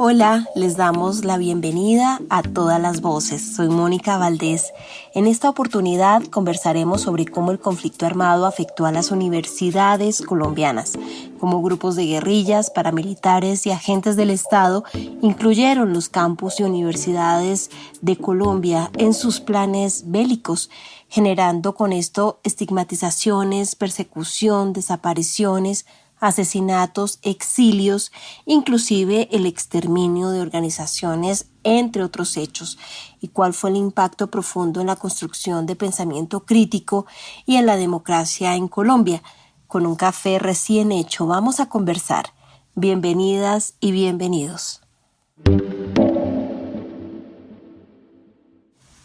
Hola, les damos la bienvenida a Todas las Voces. Soy Mónica Valdés. En esta oportunidad conversaremos sobre cómo el conflicto armado afectó a las universidades colombianas, cómo grupos de guerrillas, paramilitares y agentes del Estado incluyeron los campus y universidades de Colombia en sus planes bélicos, generando con esto estigmatizaciones, persecución, desapariciones, asesinatos, exilios, inclusive el exterminio de organizaciones, entre otros hechos, y cuál fue el impacto profundo en la construcción de pensamiento crítico y en la democracia en Colombia. Con un café recién hecho vamos a conversar. Bienvenidas y bienvenidos.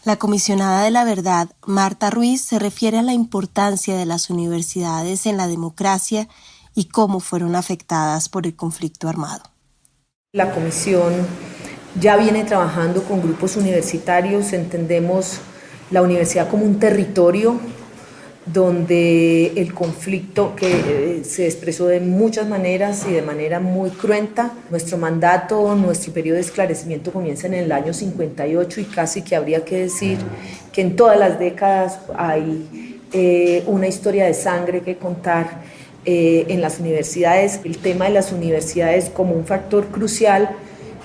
La comisionada de la verdad, Marta Ruiz, se refiere a la importancia de las universidades en la democracia y cómo fueron afectadas por el conflicto armado. La comisión ya viene trabajando con grupos universitarios, entendemos la universidad como un territorio donde el conflicto que se expresó de muchas maneras y de manera muy cruenta. Nuestro mandato, nuestro periodo de esclarecimiento comienza en el año 58 y casi que habría que decir que en todas las décadas hay una historia de sangre que contar en las universidades. El tema de las universidades como un factor crucial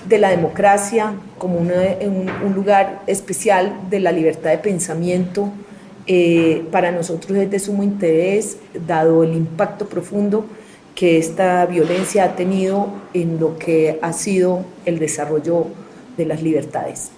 de la democracia, como un lugar especial de la libertad de pensamiento, para nosotros es de sumo interés, dado el impacto profundo que esta violencia ha tenido en lo que ha sido el desarrollo de las libertades.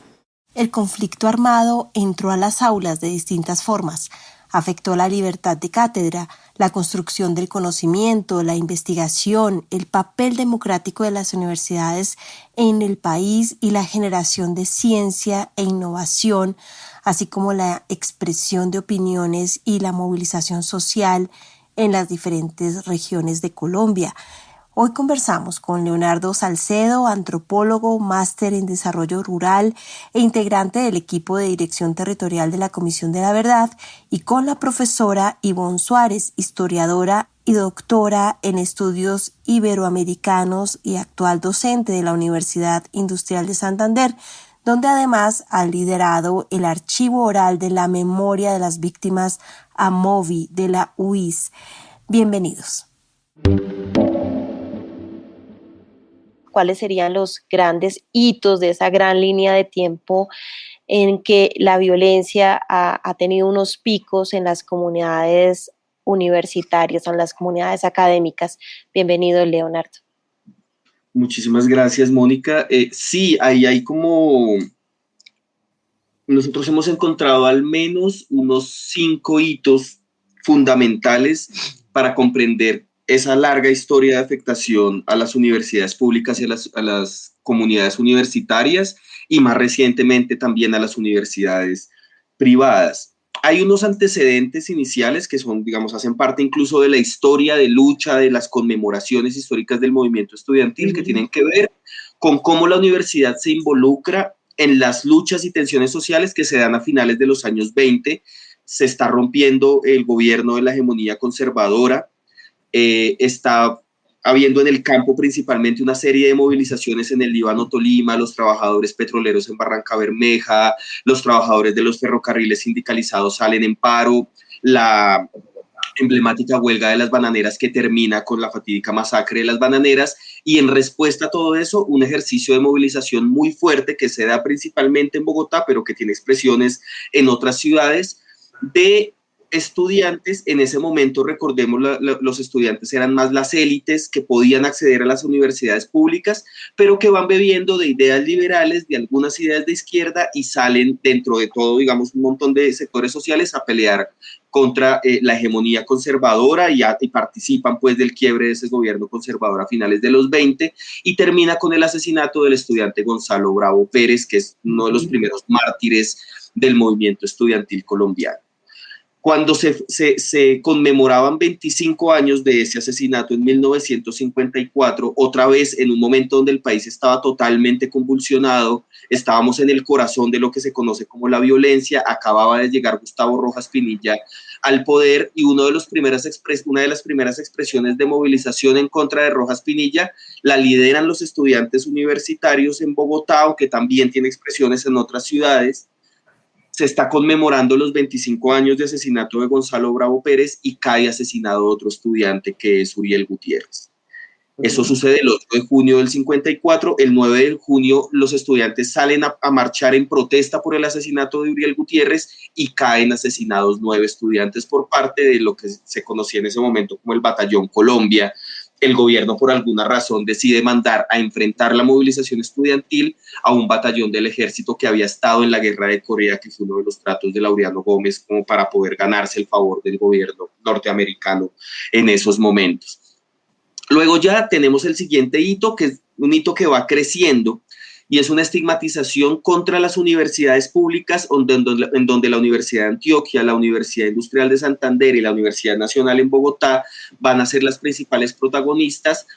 El conflicto armado entró a las aulas de distintas formas. Afectó la libertad de cátedra, la construcción del conocimiento, la investigación, el papel democrático de las universidades en el país y la generación de ciencia e innovación, así como la expresión de opiniones y la movilización social en las diferentes regiones de Colombia. Hoy conversamos con Leonardo Salcedo, antropólogo, máster en desarrollo rural e integrante del equipo de dirección territorial de la Comisión de la Verdad, y con la profesora Ivonne Suárez, historiadora y doctora en estudios iberoamericanos y actual docente de la Universidad Industrial de Santander, donde además ha liderado el archivo oral de la memoria de las víctimas AMOVI de la UIS. Bienvenidos. ¿Cuáles serían los grandes hitos de esa gran línea de tiempo en que la violencia ha tenido unos picos en las comunidades universitarias, en las comunidades académicas? Bienvenido, Leonardo. Muchísimas gracias, Mónica. Sí, ahí hay como... Nosotros hemos encontrado al menos unos 5 hitos fundamentales para comprender esa larga historia de afectación a las universidades públicas y a las comunidades universitarias, y más recientemente también a las universidades privadas. Hay unos antecedentes iniciales que son, digamos, hacen parte incluso de la historia de lucha, de las conmemoraciones históricas del movimiento estudiantil, que tienen que ver con cómo la universidad se involucra en las luchas y tensiones sociales que se dan a finales de los años 20. Se está rompiendo el gobierno de la hegemonía conservadora, está habiendo en el campo principalmente una serie de movilizaciones en el Líbano, Tolima, los trabajadores petroleros en Barranca Bermeja, los trabajadores de los ferrocarriles sindicalizados salen en paro, la emblemática huelga de las bananeras que termina con la fatídica masacre de las bananeras, y en respuesta a todo eso, un ejercicio de movilización muy fuerte que se da principalmente en Bogotá, pero que tiene expresiones en otras ciudades, de estudiantes. En ese momento, recordemos, los estudiantes eran más las élites que podían acceder a las universidades públicas, pero que van bebiendo de ideas liberales, de algunas ideas de izquierda, y salen dentro de todo, digamos, un montón de sectores sociales a pelear contra la hegemonía conservadora, y participan pues del quiebre de ese gobierno conservador a finales de los 20, y termina con el asesinato del estudiante Gonzalo Bravo Pérez, que es uno de los primeros mártires del movimiento estudiantil colombiano. Cuando se conmemoraban 25 años de ese asesinato en 1954, otra vez en un momento donde el país estaba totalmente convulsionado, estábamos en el corazón de lo que se conoce como la violencia, acababa de llegar Gustavo Rojas Pinilla al poder y una de las primeras expresiones de movilización en contra de Rojas Pinilla la lideran los estudiantes universitarios en Bogotá, aunque también tiene expresiones en otras ciudades. Se está conmemorando los 25 años de asesinato de Gonzalo Bravo Pérez y cae asesinado otro estudiante que es Uriel Gutiérrez. Eso sucede el 8 de junio del 54. El 9 de junio los estudiantes salen a marchar en protesta por el asesinato de Uriel Gutiérrez y caen asesinados 9 estudiantes por parte de lo que se conocía en ese momento como el Batallón Colombia. El gobierno, por alguna razón, decide mandar a enfrentar la movilización estudiantil a un batallón del ejército que había estado en la guerra de Corea, que fue uno de los tratos de Laureano Gómez como para poder ganarse el favor del gobierno norteamericano en esos momentos. Luego ya tenemos el siguiente hito, que es un hito que va creciendo, y es una estigmatización contra las universidades públicas, en donde la Universidad de Antioquia, la Universidad Industrial de Santander y la Universidad Nacional en Bogotá van a ser las principales protagonistas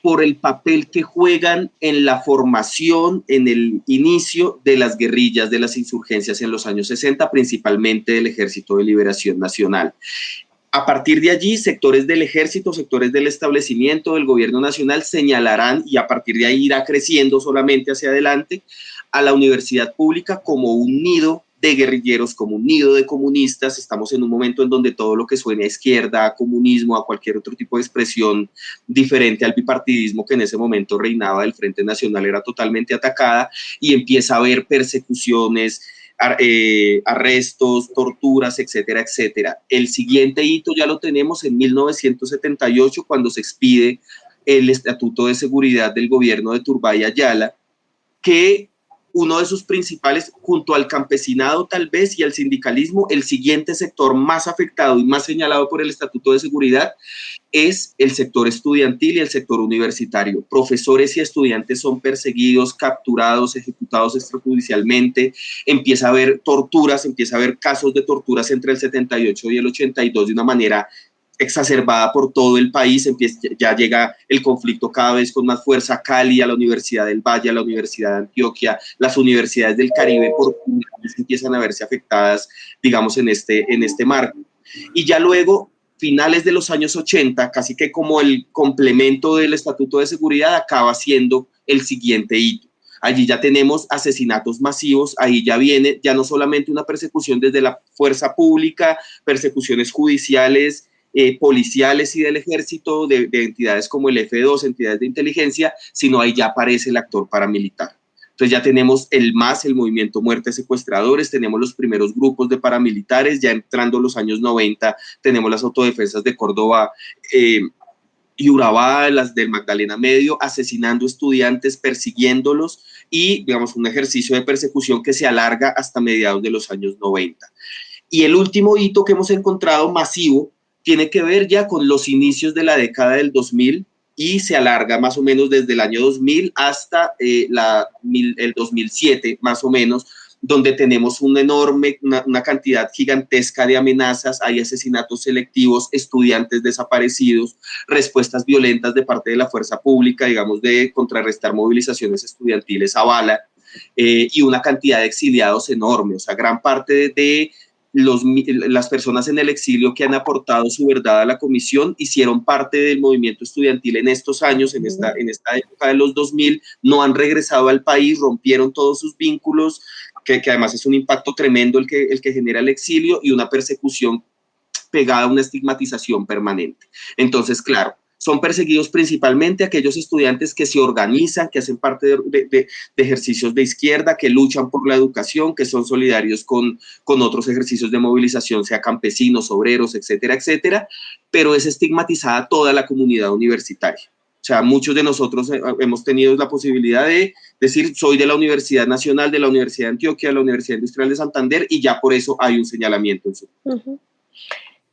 por el papel que juegan en la formación, en el inicio de las guerrillas, de las insurgencias en los años 60, principalmente del Ejército de Liberación Nacional. A partir de allí, sectores del ejército, sectores del establecimiento, del gobierno nacional señalarán, y a partir de ahí irá creciendo solamente hacia adelante, a la universidad pública como un nido de guerrilleros, como un nido de comunistas. Estamos en un momento en donde todo lo que suene a izquierda, a comunismo, a cualquier otro tipo de expresión diferente al bipartidismo que en ese momento reinaba del Frente Nacional era totalmente atacada y empieza a haber persecuciones, arrestos, torturas, etcétera, etcétera. El siguiente hito ya lo tenemos en 1978, cuando se expide el Estatuto de Seguridad del gobierno de Turbay Ayala, que uno de sus principales, junto al campesinado tal vez y al sindicalismo, el siguiente sector más afectado y más señalado por el Estatuto de Seguridad es el sector estudiantil y el sector universitario. Profesores y estudiantes son perseguidos, capturados, ejecutados extrajudicialmente, empieza a haber torturas, empieza a haber casos de torturas entre el 78 y el 82 de una manera exacerbada por todo el país. Ya llega el conflicto cada vez con más fuerza a Cali, a la Universidad del Valle, a la Universidad de Antioquia, las universidades del Caribe por empiezan a verse afectadas, digamos, en este marco. Y ya luego, finales de los años 80, casi que como el complemento del Estatuto de Seguridad, acaba siendo el siguiente hito. Allí ya tenemos asesinatos masivos, ahí ya viene ya no solamente una persecución desde la fuerza pública, persecuciones judiciales, policiales y del ejército, de entidades como el F2, entidades de inteligencia, sino ahí ya aparece el actor paramilitar. Entonces ya tenemos el movimiento Muerte Secuestradores, tenemos los primeros grupos de paramilitares, ya entrando los años 90, tenemos las autodefensas de Córdoba y Urabá, las del Magdalena Medio, asesinando estudiantes, persiguiéndolos y, digamos, un ejercicio de persecución que se alarga hasta mediados de los años 90. Y el último hito que hemos encontrado masivo tiene que ver ya con los inicios de la década del 2000 y se alarga más o menos desde el año 2000 hasta el 2007, más o menos, donde tenemos una cantidad gigantesca de amenazas, hay asesinatos selectivos, estudiantes desaparecidos, respuestas violentas de parte de la fuerza pública, digamos, de contrarrestar movilizaciones estudiantiles a bala, y una cantidad de exiliados enorme. O sea, gran parte de las personas en el exilio que han aportado su verdad a la comisión hicieron parte del movimiento estudiantil en estos años, en esta época de los 2000, no han regresado al país, rompieron todos sus vínculos, que además es un impacto tremendo el que genera el exilio y una persecución pegada a una estigmatización permanente. Entonces, claro, son perseguidos principalmente aquellos estudiantes que se organizan, que hacen parte de ejercicios de izquierda, que luchan por la educación, que son solidarios con otros ejercicios de movilización, sea campesinos, obreros, etcétera, etcétera, pero es estigmatizada toda la comunidad universitaria. O sea, muchos de nosotros hemos tenido la posibilidad de decir, soy de la Universidad Nacional, de la Universidad de Antioquia, de la Universidad Industrial de Santander, y ya por eso hay un señalamiento en su.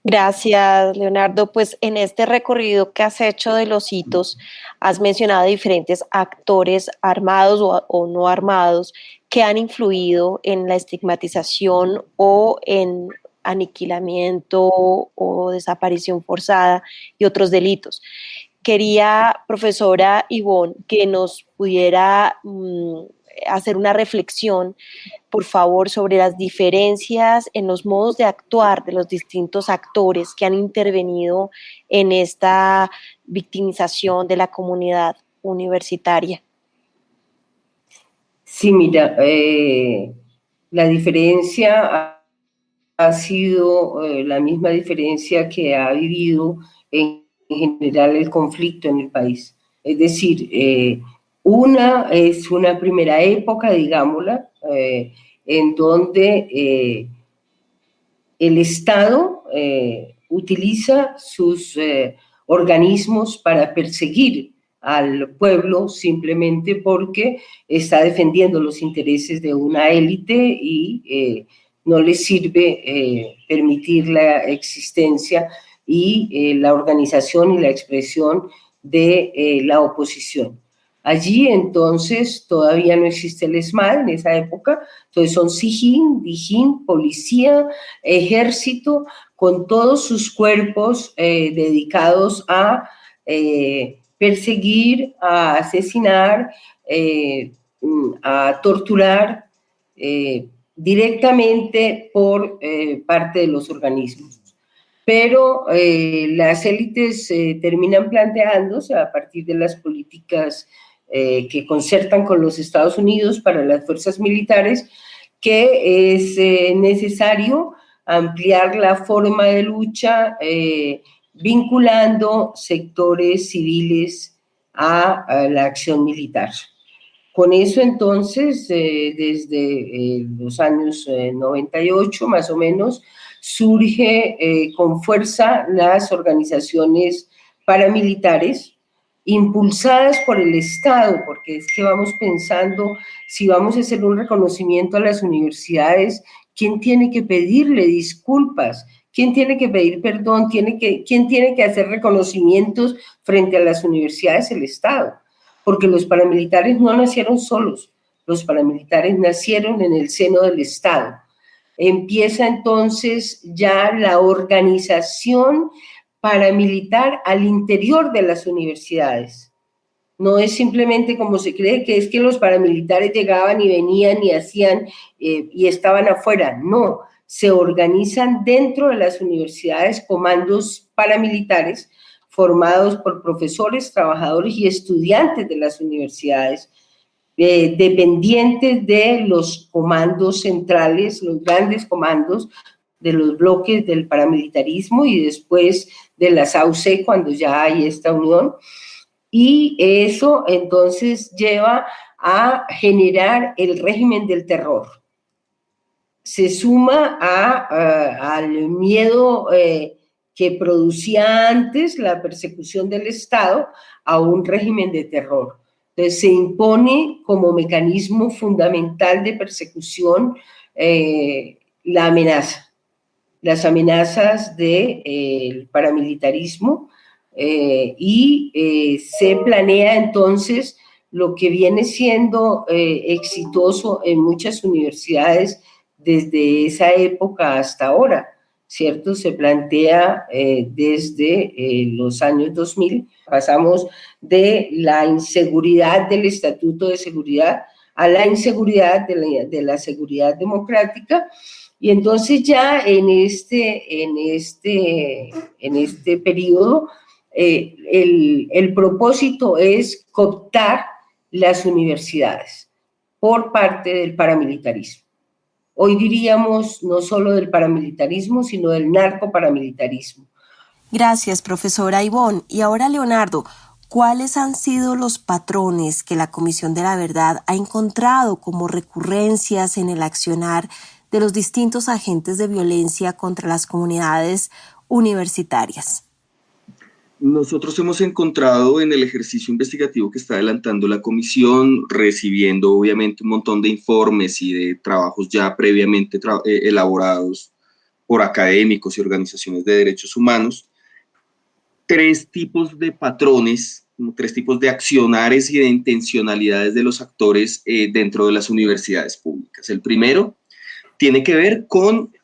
Gracias, Leonardo. Pues en este recorrido que has hecho de los hitos, has mencionado diferentes actores armados o no armados que han influido en la estigmatización o en aniquilamiento o desaparición forzada y otros delitos. Quería, profesora Ivonne, que nos pudiera hacer una reflexión, por favor, sobre las diferencias en los modos de actuar de los distintos actores que han intervenido en esta victimización de la comunidad universitaria. Sí, mira, la diferencia ha sido la misma diferencia que ha vivido en general el conflicto en el país. Es decir, una es una primera época, digámosla, en donde el Estado utiliza sus organismos para perseguir al pueblo simplemente porque está defendiendo los intereses de una élite y no le sirve permitir la existencia y la organización y la expresión de la oposición. Allí entonces todavía no existe el ESMAD en esa época, entonces son SIJIN, DIJÍN, policía, ejército, con todos sus cuerpos dedicados a perseguir, a asesinar, a torturar directamente por parte de los organismos. Pero las élites terminan planteándose a partir de las políticas que concertan con los Estados Unidos para las fuerzas militares, que es necesario ampliar la forma de lucha vinculando sectores civiles a la acción militar. Con eso entonces, desde los años 98 más o menos, surge con fuerza las organizaciones paramilitares impulsadas por el Estado, porque es que vamos pensando, si vamos a hacer un reconocimiento a las universidades, ¿quién tiene que pedirle disculpas? ¿Quién tiene que pedir perdón? ¿Quién tiene que hacer reconocimientos frente a las universidades? El Estado. Porque los paramilitares no nacieron solos, los paramilitares nacieron en el seno del Estado. Empieza entonces ya la organización paramilitar al interior de las universidades. No es simplemente como se cree que es que los paramilitares llegaban y venían y hacían y estaban afuera. No, se organizan dentro de las universidades comandos paramilitares formados por profesores, trabajadores y estudiantes de las universidades, dependientes de los comandos centrales, los grandes comandos de los bloques del paramilitarismo y después de las AUC cuando ya hay esta unión. Y eso entonces lleva a generar el régimen del terror. Se suma al miedo que producía antes la persecución del Estado a un régimen de terror. Entonces se impone como mecanismo fundamental de persecución la amenaza, las amenazas del paramilitarismo y se planea entonces lo que viene siendo exitoso en muchas universidades desde esa época hasta ahora, ¿cierto? Se plantea desde los años 2000, pasamos de la inseguridad del Estatuto de Seguridad a la inseguridad de la seguridad democrática, y entonces ya en este periodo el propósito es cooptar las universidades por parte del paramilitarismo. Hoy diríamos no solo del paramilitarismo, sino del narcoparamilitarismo. Gracias, profesora Ivonne. Y ahora, Leonardo, ¿cuáles han sido los patrones que la Comisión de la Verdad ha encontrado como recurrencias en el accionar de los distintos agentes de violencia contra las comunidades universitarias? Nosotros hemos encontrado en el ejercicio investigativo que está adelantando la comisión, recibiendo obviamente un montón de informes y de trabajos ya previamente elaborados por académicos y organizaciones de derechos humanos, tres tipos de patrones, tres tipos de accionares y de intencionalidades de los actores dentro de las universidades públicas. El primero tiene que ver con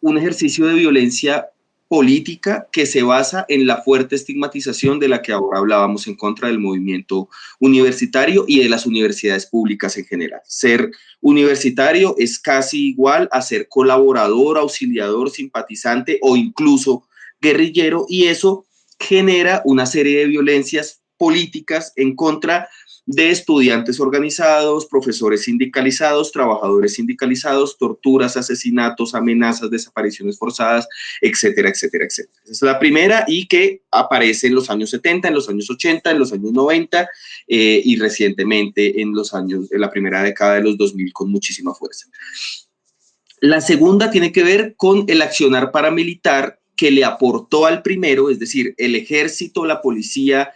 un ejercicio de violencia política que se basa en la fuerte estigmatización de la que ahora hablábamos en contra del movimiento universitario y de las universidades públicas en general. Ser universitario es casi igual a ser colaborador, auxiliador, simpatizante o incluso guerrillero, y eso genera una serie de violencias políticas en contra de estudiantes organizados, profesores sindicalizados, trabajadores sindicalizados, torturas, asesinatos, amenazas, desapariciones forzadas, etcétera, etcétera, etcétera. Esa es la primera, y que aparece en los años 70, en los años 80, en los años 90 y recientemente en la primera década de los 2000 con muchísima fuerza. La segunda tiene que ver con el accionar paramilitar que le aportó al primero, es decir, el ejército, la policía,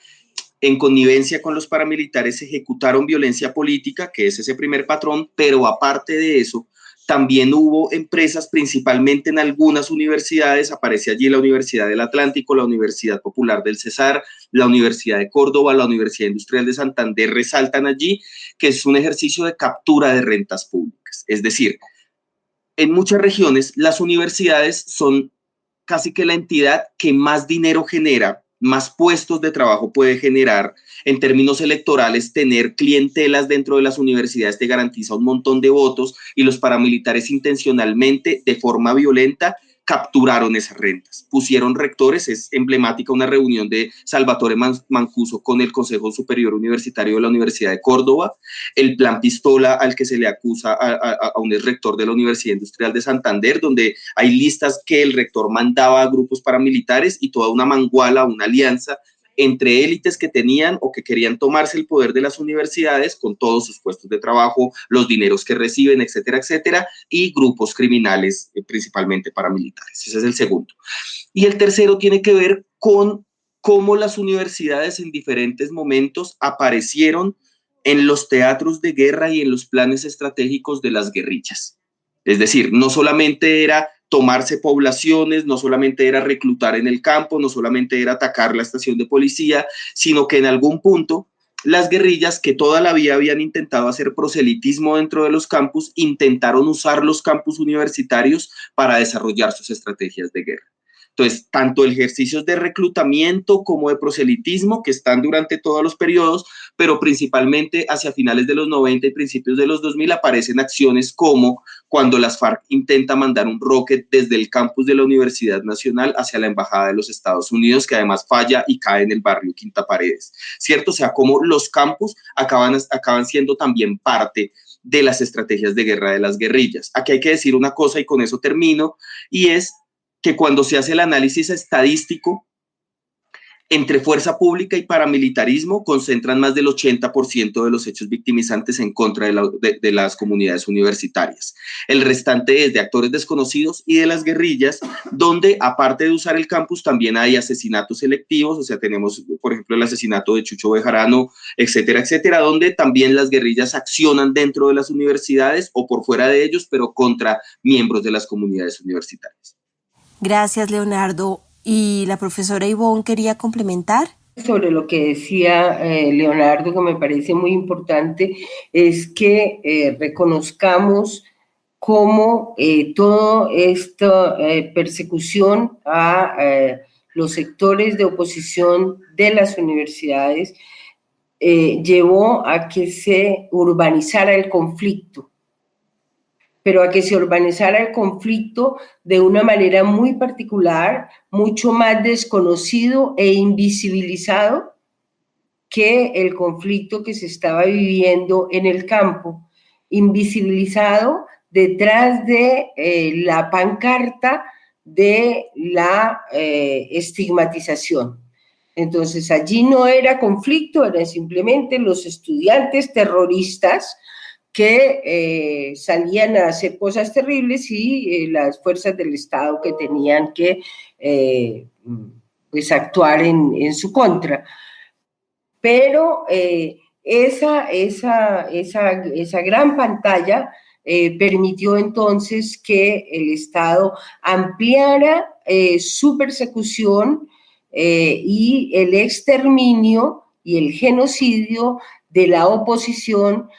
en connivencia con los paramilitares, ejecutaron violencia política, que es ese primer patrón, pero aparte de eso, también hubo empresas, principalmente en algunas universidades, aparece allí la Universidad del Atlántico, la Universidad Popular del Cesar, la Universidad de Córdoba, la Universidad Industrial de Santander, resaltan allí que es un ejercicio de captura de rentas públicas. Es decir, en muchas regiones las universidades son casi que la entidad que más dinero genera, más puestos de trabajo puede generar. En términos electorales, tener clientelas dentro de las universidades te garantiza un montón de votos, y los paramilitares intencionalmente, de forma violenta, capturaron esas rentas. Pusieron rectores, es emblemática una reunión de Salvatore Mancuso con el Consejo Superior Universitario de la Universidad de Córdoba, el plan Pistola al que se le acusa a un rector de la Universidad Industrial de Santander, donde hay listas que el rector mandaba a grupos paramilitares y toda una manguala, una alianza entre élites que tenían o que querían tomarse el poder de las universidades con todos sus puestos de trabajo, los dineros que reciben, etcétera, etcétera, y grupos criminales, principalmente paramilitares. Ese es el segundo. Y el tercero tiene que ver con cómo las universidades en diferentes momentos aparecieron en los teatros de guerra y en los planes estratégicos de las guerrillas. Es decir, no solamente era tomarse poblaciones, no solamente era reclutar en el campo, no solamente era atacar la estación de policía, sino que en algún punto las guerrillas, que toda la vida habían intentado hacer proselitismo dentro de los campus, intentaron usar los campus universitarios para desarrollar sus estrategias de guerra. Entonces, tanto ejercicios de reclutamiento como de proselitismo que están durante todos los periodos, pero principalmente hacia finales de los 90 y principios de los 2000 aparecen acciones como cuando las FARC intenta mandar un rocket desde el campus de la Universidad Nacional hacia la Embajada de los Estados Unidos, que además falla y cae en el barrio Quinta Paredes, ¿cierto? O sea, como los campus acaban siendo también parte de las estrategias de guerra de las guerrillas. Aquí hay que decir una cosa y con eso termino, y es que cuando se hace el análisis estadístico, entre fuerza pública y paramilitarismo concentran más del 80% de los hechos victimizantes en contra de las comunidades universitarias. El restante es de actores desconocidos y de las guerrillas, donde aparte de usar el campus también hay asesinatos selectivos, o sea, tenemos, por ejemplo, el asesinato de Chucho Bejarano, etcétera, etcétera, donde también las guerrillas accionan dentro de las universidades o por fuera de ellos, pero contra miembros de las comunidades universitarias. Gracias, Leonardo. ¿Y la profesora Ivonne quería complementar? Sobre lo que decía Leonardo, que me parece muy importante, es que reconozcamos cómo toda esta persecución a los sectores de oposición de las universidades llevó a que se urbanizara el conflicto, pero a que se urbanizara el conflicto de una manera muy particular, mucho más desconocido e invisibilizado que el conflicto que se estaba viviendo en el campo, invisibilizado detrás de la pancarta de la estigmatización. Entonces, allí no era conflicto, eran simplemente los estudiantes terroristas que salían a hacer cosas terribles y las fuerzas del Estado que tenían que pues actuar en su contra. Pero esa gran pantalla permitió entonces que el Estado ampliara su persecución y el exterminio y el genocidio de la oposición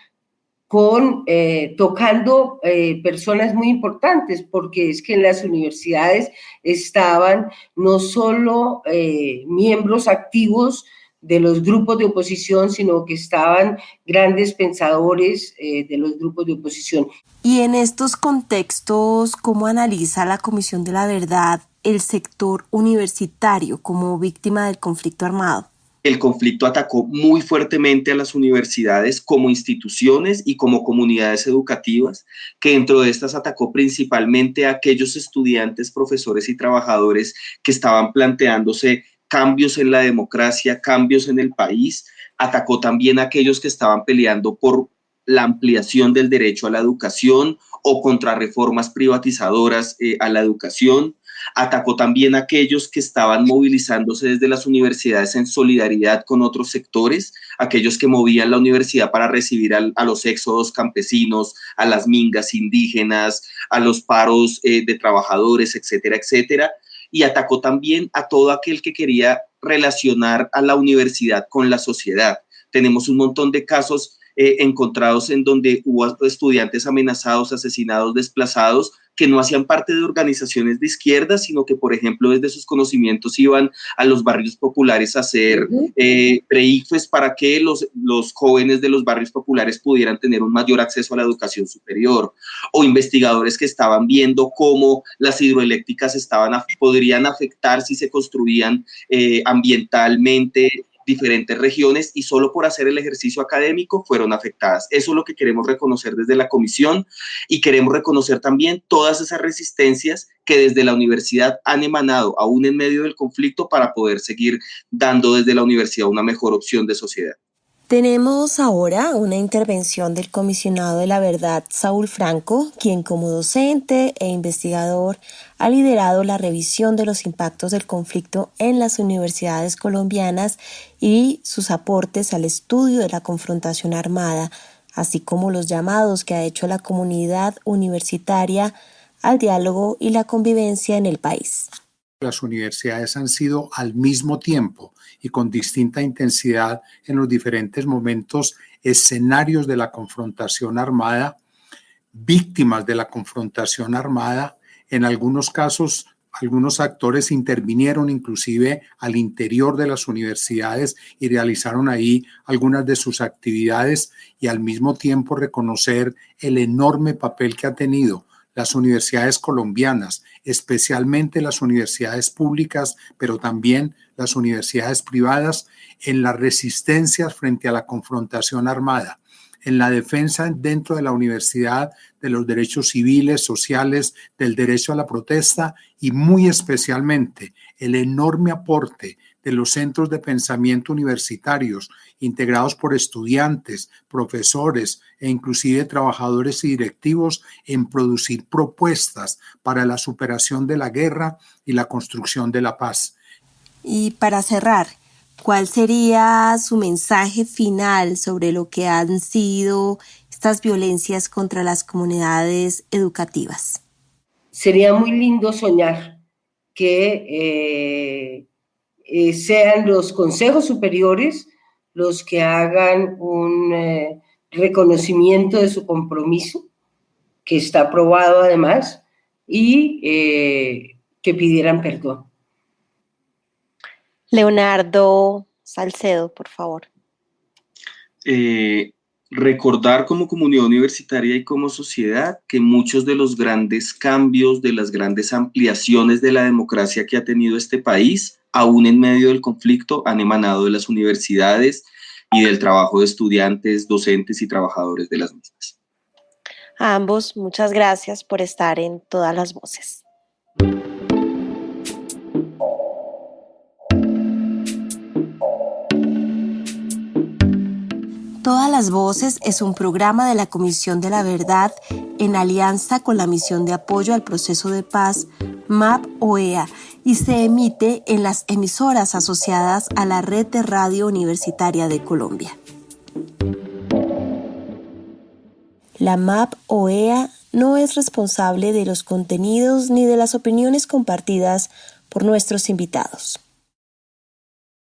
tocando personas muy importantes, porque es que en las universidades estaban no solo miembros activos de los grupos de oposición, sino que estaban grandes pensadores de los grupos de oposición. Y en estos contextos, ¿cómo analiza la Comisión de la Verdad el sector universitario como víctima del conflicto armado? El conflicto atacó muy fuertemente a las universidades como instituciones y como comunidades educativas, que dentro de estas atacó principalmente a aquellos estudiantes, profesores y trabajadores que estaban planteándose cambios en la democracia, cambios en el país. Atacó también a aquellos que estaban peleando por la ampliación del derecho a la educación o contra reformas privatizadoras a la educación. Atacó también a aquellos que estaban movilizándose desde las universidades en solidaridad con otros sectores, aquellos que movían la universidad para recibir a los éxodos campesinos, a las mingas indígenas, a los paros de trabajadores, etcétera, etcétera. Y atacó también a todo aquel que quería relacionar a la universidad con la sociedad. Tenemos un montón de casos encontrados en donde hubo estudiantes amenazados, asesinados, desplazados, que no hacían parte de organizaciones de izquierda, sino que, por ejemplo, desde sus conocimientos iban a los barrios populares a hacer pre-ICFES para que los jóvenes de los barrios populares pudieran tener un mayor acceso a la educación superior, o investigadores que estaban viendo cómo las hidroeléctricas podrían afectar si se construían ambientalmente diferentes regiones, y solo por hacer el ejercicio académico fueron afectadas. Eso es lo que queremos reconocer desde la comisión, y queremos reconocer también todas esas resistencias que desde la universidad han emanado, aún en medio del conflicto, para poder seguir dando desde la universidad una mejor opción de sociedad. Tenemos ahora una intervención del comisionado de la verdad, Saúl Franco, quien como docente e investigador ha liderado la revisión de los impactos del conflicto en las universidades colombianas y sus aportes al estudio de la confrontación armada, así como los llamados que ha hecho la comunidad universitaria al diálogo y la convivencia en el país. Las universidades han sido al mismo tiempo y con distinta intensidad en los diferentes momentos escenarios de la confrontación armada, víctimas de la confrontación armada. En algunos casos, algunos actores intervinieron inclusive al interior de las universidades y realizaron ahí algunas de sus actividades, y al mismo tiempo reconocer el enorme papel que ha tenido las universidades colombianas, especialmente las universidades públicas, pero también las universidades privadas, en las resistencias frente a la confrontación armada, en la defensa dentro de la universidad de los derechos civiles, sociales, del derecho a la protesta, y muy especialmente el enorme aporte de los centros de pensamiento universitarios integrados por estudiantes, profesores e inclusive trabajadores y directivos en producir propuestas para la superación de la guerra y la construcción de la paz. Y para cerrar, ¿cuál sería su mensaje final sobre lo que han sido estas violencias contra las comunidades educativas? Sería muy lindo soñar que sean los consejos superiores los que hagan un reconocimiento de su compromiso, que está aprobado además, y que pidieran perdón. Leonardo Salcedo, por favor. Recordar como comunidad universitaria y como sociedad que muchos de los grandes cambios, de las grandes ampliaciones de la democracia que ha tenido este país, aún en medio del conflicto, han emanado de las universidades y del trabajo de estudiantes, docentes y trabajadores de las mismas. A ambos, muchas gracias por estar en Todas las Voces. Todas las Voces es un programa de la Comisión de la Verdad en alianza con la Misión de Apoyo al Proceso de Paz, MAP-OEA, y se emite en las emisoras asociadas a la Red de Radio Universitaria de Colombia. La MAP-OEA no es responsable de los contenidos ni de las opiniones compartidas por nuestros invitados.